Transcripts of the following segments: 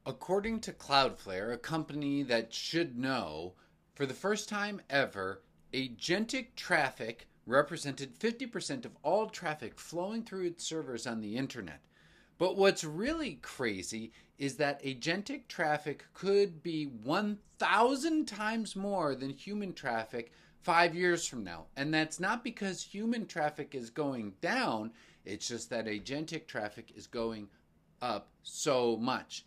According to Cloudflare, a company that should know, for the first time ever, agentic traffic represented 50% of all traffic flowing through its servers on the internet. But what's really crazy is that agentic traffic could be 1,000 times more than human traffic 5 years from now. And that's not because human traffic is going down, it's just that agentic traffic is going up so much.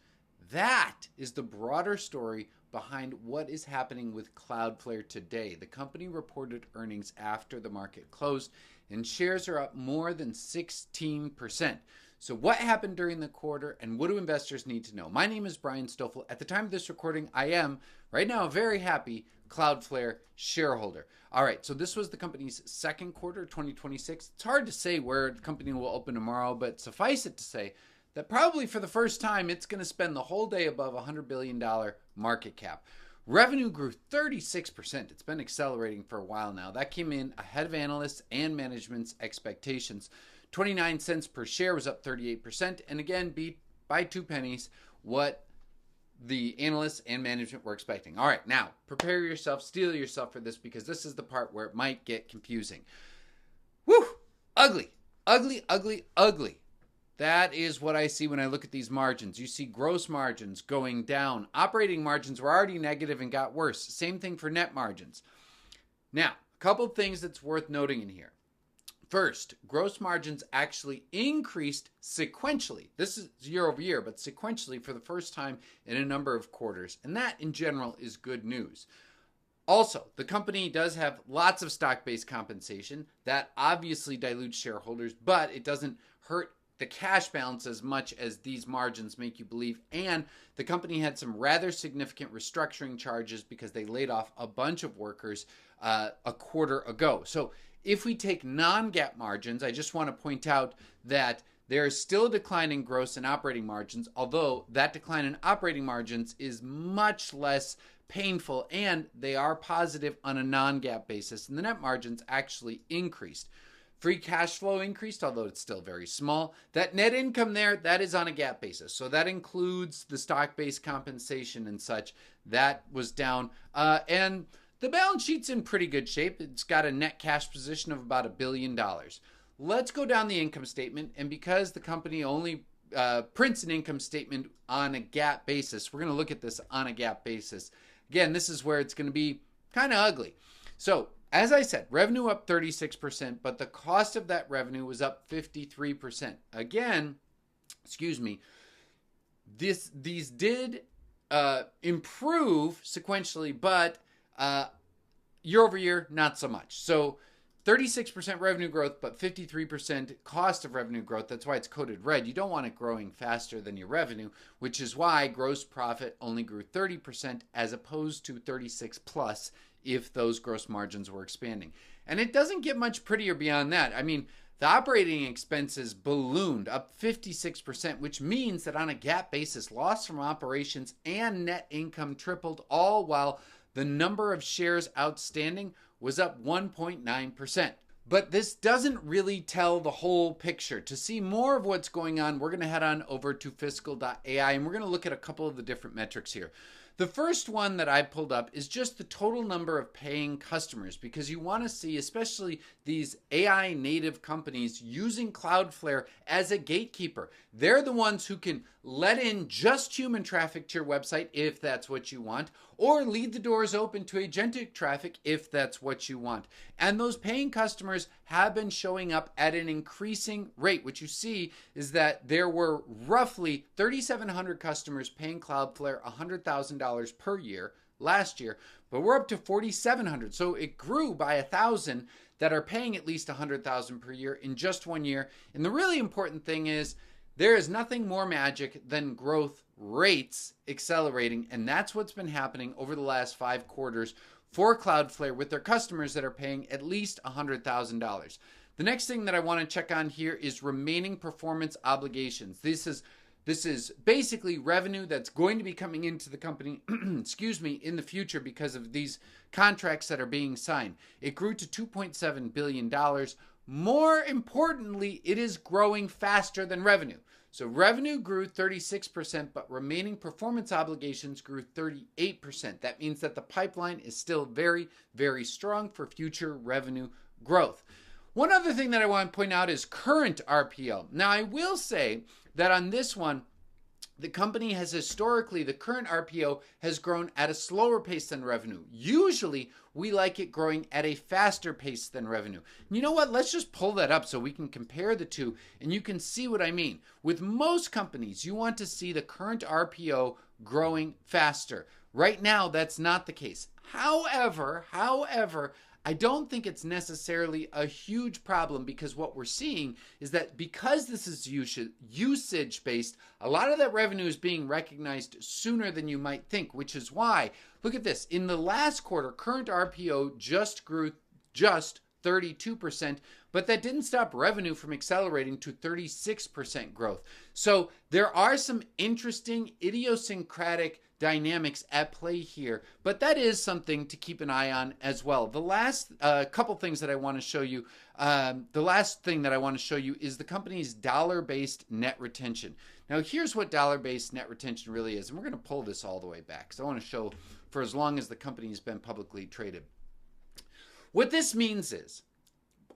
That is the broader story behind what is happening with Cloudflare today. The company reported earnings after the market closed, and shares are up more than 16%. So what happened during the quarter, and what do investors need to know? My name is Brian Stoffel. At the time of this recording, I am, right now, a very happy Cloudflare shareholder. All right, so this was the company's second quarter, 2026. It's hard to say where the company will open tomorrow, but suffice it to say that probably for the first time, it's going to spend the whole day above $100 billion market cap. Revenue grew 36%. It's been accelerating for a while now. That came in ahead of analysts and management's expectations. 29 cents per share was up 38%, and again, beat by 2 pennies what the analysts and management were expecting. All right, now, prepare yourself, steel yourself for this, because this is the part where it might get confusing. Woo! Ugly, ugly, ugly, ugly. That is what I see when I look at these margins. You see gross margins going down. Operating margins were already negative and got worse. Same thing for net margins. Now, a couple things that's worth noting in here. First, gross margins actually increased sequentially. This is year over year, but sequentially for the first time in a number of quarters. And that, in general, is good news. Also, the company does have lots of stock-based compensation. That obviously dilutes shareholders, but it doesn't hurt the cash balance as much as these margins make you believe. And the company had some rather significant restructuring charges because they laid off a bunch of workers a quarter ago. So if we take non-GAAP margins, I just want to point out that there is still a decline in gross and operating margins, although that decline in operating margins is much less painful, and they are positive on a non-GAAP basis, and the net margins actually increased. Free cash flow increased, although it's still very small. That net income there, that is on a GAAP basis. So that includes the stock-based compensation and such. That was down. And the balance sheet's in pretty good shape. It's got a net cash position of about $1 billion. Let's go down the income statement. And because the company only prints an income statement on a GAAP basis, we're going to look at this on a GAAP basis. Again, this is where it's going to be kind of ugly. So, as I said, revenue up 36%, but the cost of that revenue was up 53%. Again, these did improve sequentially, but year over year, not so much. So 36% revenue growth, but 53% cost of revenue growth. That's why it's coded red. You don't want it growing faster than your revenue, which is why gross profit only grew 30% as opposed to 36 plus if those gross margins were expanding. And it doesn't get much prettier beyond that. I mean, the operating expenses ballooned up 56%, which means that on a GAAP basis, loss from operations and net income tripled, all while the number of shares outstanding was up 1.9%. But this doesn't really tell the whole picture. To see more of what's going on, we're going to head on over to fiscal.ai, and we're going to look at a couple of the different metrics here. The first one that I pulled up is just the total number of paying customers, because you want to see, especially these AI native companies, using Cloudflare as a gatekeeper. They're the ones who can let in just human traffic to your website if that's what you want, or leave the doors open to agentic traffic if that's what you want. And those paying customers have been showing up at an increasing rate. What you see is that there were roughly 3,700 customers paying Cloudflare $100,000 per year last year, but we're up to 4,700. So it grew by 1,000 that are paying at least $100,000 per year in just 1 year. And the really important thing is there is nothing more magic than growth rates accelerating, and that's what's been happening over the last 5 quarters for Cloudflare with their customers that are paying at least $100,000. The next thing that I want to check on here is remaining performance obligations. This is basically revenue that's going to be coming into the company, in the future because of these contracts that are being signed. It grew to $2.7 billion. More importantly, it is growing faster than revenue. So revenue grew 36%, but remaining performance obligations grew 38%. That means that the pipeline is still very, very strong for future revenue growth. One other thing that I want to point out is current RPO. Now, I will say that on this one, the company has historically, the current RPO has grown at a slower pace than revenue. Usually, we like it growing at a faster pace than revenue. You know what? Let's just pull that up so we can compare the two and you can see what I mean. With most companies, you want to see the current RPO growing faster. Right now, that's not the case. However, I don't think it's necessarily a huge problem, because what we're seeing is that because this is usage-based, a lot of that revenue is being recognized sooner than you might think, which is why, look at this. In the last quarter, current RPO just grew 32%, but that didn't stop revenue from accelerating to 36% growth. So there are some interesting idiosyncratic dynamics at play here, but that is something to keep an eye on as well. The last couple things that I want to show you, the last thing that I want to show you is the company's dollar-based net retention. Now, here's what dollar-based net retention really is, and we're going to pull this all the way back because I want to show for as long as the company's been publicly traded. What this means is,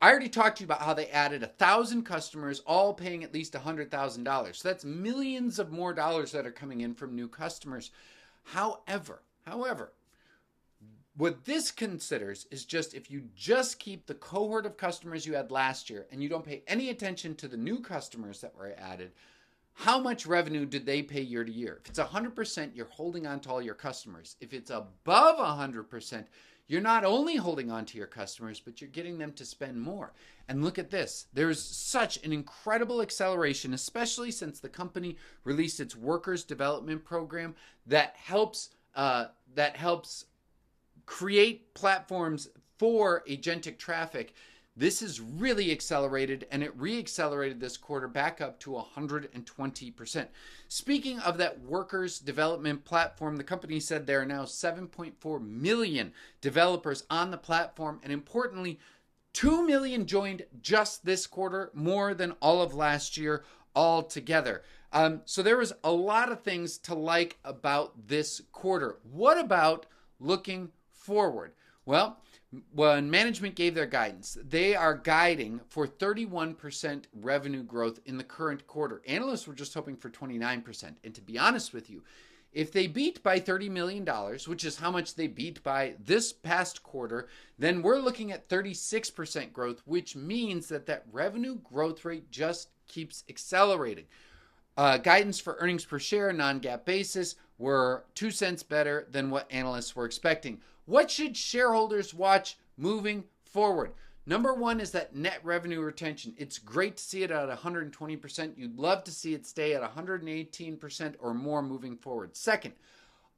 I already talked to you about how they added 1,000 customers, all paying at least $100,000. So that's millions of more dollars that are coming in from new customers. However, what this considers is just if you just keep the cohort of customers you had last year and you don't pay any attention to the new customers that were added, how much revenue did they pay year to year? If it's 100%, you're holding on to all your customers. If it's above 100%, you're not only holding on to your customers, but you're getting them to spend more. And look at this. There's such an incredible acceleration, especially since the company released its workers development program that helps create platforms for agentic traffic. This has really accelerated, and it re-accelerated this quarter back up to 120%. Speaking of that workers development platform, the company said there are now 7.4 million developers on the platform, and importantly, 2 million joined just this quarter, more than all of last year altogether. So there was a lot of things to like about this quarter. What about looking forward? Well, when management gave their guidance, they are guiding for 31% revenue growth in the current quarter. Analysts were just hoping for 29%. And to be honest with you, if they beat by $30 million, which is how much they beat by this past quarter, then we're looking at 36% growth, which means that that revenue growth rate just keeps accelerating. Guidance for earnings per share, non-GAAP basis, were 2 cents better than what analysts were expecting. What should shareholders watch moving forward? Number one is that net revenue retention. It's great to see it at 120%. You'd love to see it stay at 118% or more moving forward. Second,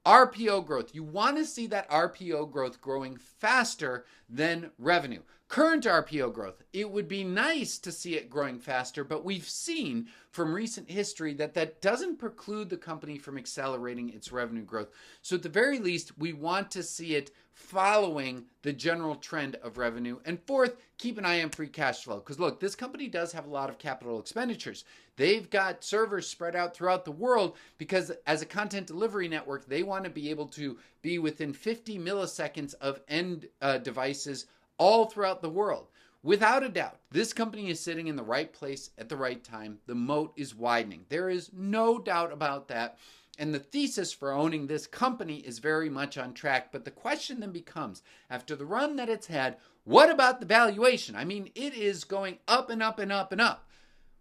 RPO growth. You want to see that RPO growth growing faster than revenue. Current RPO growth. It would be nice to see it growing faster, but we've seen from recent history that that doesn't preclude the company from accelerating its revenue growth. So at the very least, we want to see it following the general trend of revenue. And fourth, keep an eye on free cash flow. Because look, this company does have a lot of capital expenditures. They've got servers spread out throughout the world because as a content delivery network, they want to be able to be within 50 milliseconds of end devices all throughout the world. Without a doubt, this company is sitting in the right place at the right time. The moat is widening. There is no doubt about that. And the thesis for owning this company is very much on track. But the question then becomes, after the run that it's had, what about the valuation? I mean, it is going up and up and up and up.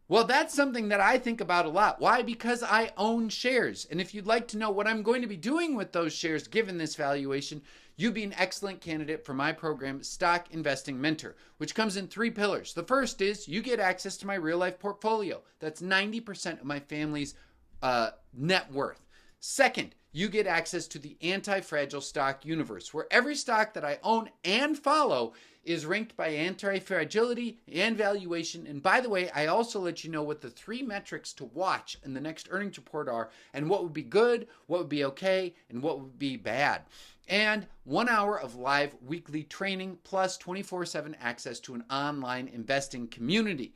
Well, that's something that I think about a lot. Why? Because I own shares. And if you'd like to know what I'm going to be doing with those shares given this valuation, you'd be an excellent candidate for my program, Stock Investing Mentor, which comes in 3 pillars. The first is you get access to my real life portfolio. That's 90% of my family's net worth. Second, you get access to the anti-fragile stock universe, where every stock that I own and follow is ranked by anti-fragility and valuation. And by the way, I also let you know what the 3 metrics to watch in the next earnings report are, and what would be good, what would be okay, and what would be bad. And 1 hour of live weekly training plus 24/7 access to an online investing community.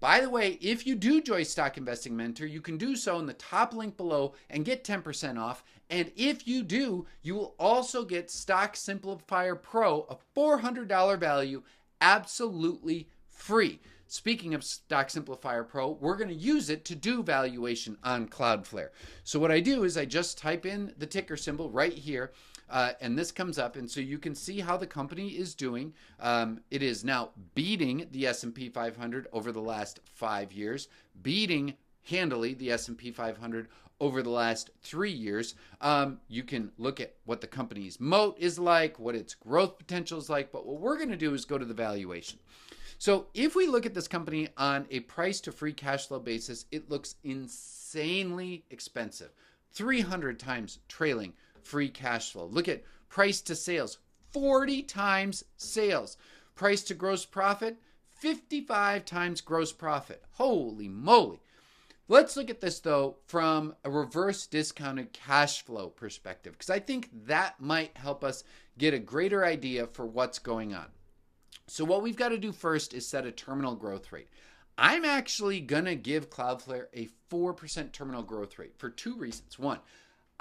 By the way, if you do join Stock Investing Mentor, you can do so in the top link below and get 10% off. And if you do, you will also get Stock Simplifier Pro, a $400 value, absolutely free. Speaking of Stock Simplifier Pro, we're going to use it to do valuation on Cloudflare. So what I do is I just type in the ticker symbol right here, and this comes up, and so you can see how the company is doing. It is now beating the S&P 500 over the last 5 years, beating handily the S&P 500 over the last 3 years. You can look at what the company's moat is like, what its growth potential is like, but what we're going to do is go to the valuation. So if we look at this company on a price to free cash flow basis, it looks insanely expensive. 300 times trailing free cash flow. Look at price to sales, 40 times sales. Price to gross profit, 55 times gross profit. Holy moly. Let's look at this, though, from a reverse discounted cash flow perspective, because I think that might help us get a greater idea for what's going on. So what we've got to do first is set a terminal growth rate. I'm actually going to give Cloudflare a 4% terminal growth rate for 2 reasons. One,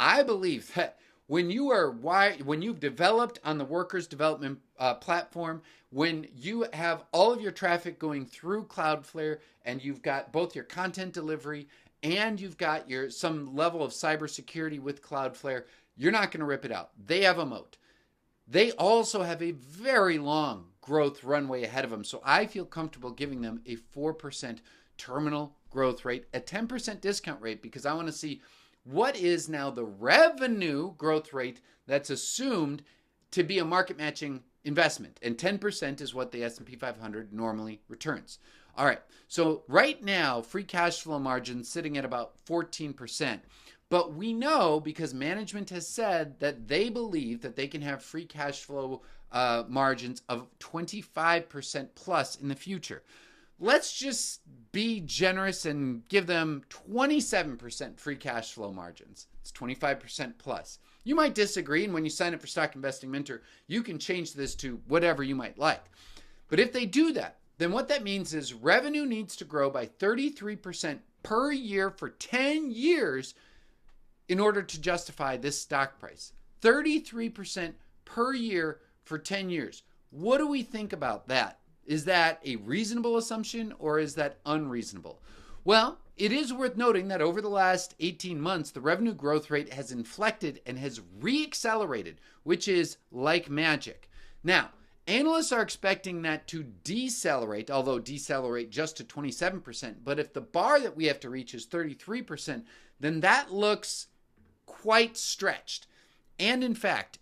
I believe that when you've developed on the workers development platform, when you have all of your traffic going through Cloudflare and you've got both your content delivery and you've got some level of cybersecurity with Cloudflare, you're not going to rip it out. They have a moat. They also have a very long growth runway ahead of them. So I feel comfortable giving them a 4% terminal growth rate, a 10% discount rate, because I want to see what is now the revenue growth rate that's assumed to be a market matching investment. And 10% is what the S&P 500 normally returns. All right. So right now, free cash flow margin sitting at about 14%. But we know, because management has said, that they believe that they can have free cash flow margins of 25% plus in the future. Let's just be generous and give them 27% free cash flow margins. It's 25% plus. You might disagree, and when you sign up for Stock Investing Mentor, you can change this to whatever you might like. But if they do that, then what that means is revenue needs to grow by 33% per year for 10 years in order to justify this stock price. 33% per year for 10 years. What do we think about that? Is that a reasonable assumption or is that unreasonable? Well, it is worth noting that over the last 18 months, the revenue growth rate has inflected and has re-accelerated, which is like magic. Now, analysts are expecting that to decelerate, although decelerate just to 27%. But if the bar that we have to reach is 33%, then that looks quite stretched. And in fact,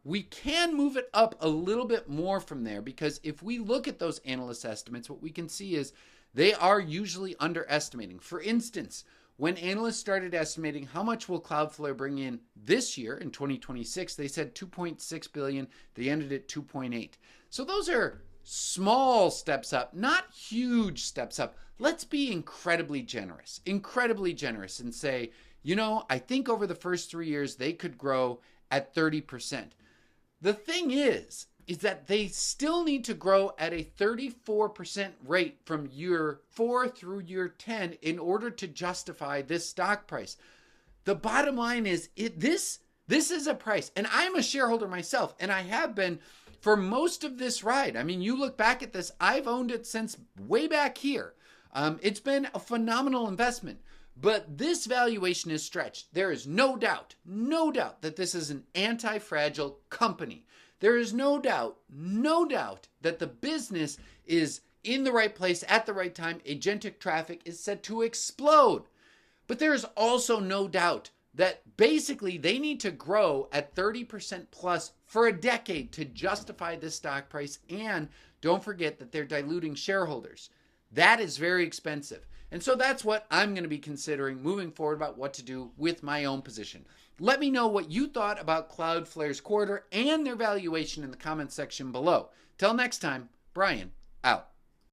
we can move it up a little bit more from there, because if we look at those analyst estimates, what we can see is they are usually underestimating. For instance, when analysts started estimating how much will Cloudflare bring in this year in 2026, they said 2.6 billion. They ended at 2.8. So those are small steps up, not huge steps up. Let's be incredibly generous and say, I think over the first 3 years, they could grow at 30%. The thing is that they still need to grow at a 34% rate from year 4 through year 10 in order to justify this stock price. The bottom line is this is a price, and I'm a shareholder myself, and I have been for most of this ride. I mean, you look back at this, I've owned it since way back here. It's been a phenomenal investment. But this valuation is stretched. There is no doubt that this is an anti-fragile company. There is no doubt that the business is in the right place at the right time. Agentic traffic is set to explode. But there is also no doubt that basically they need to grow at 30% plus for a decade to justify this stock price. And don't forget that they're diluting shareholders. That is very expensive. And so that's what I'm going to be considering moving forward about what to do with my own position. Let me know what you thought about Cloudflare's quarter and their valuation in the comments section below. Till next time, Brian, out.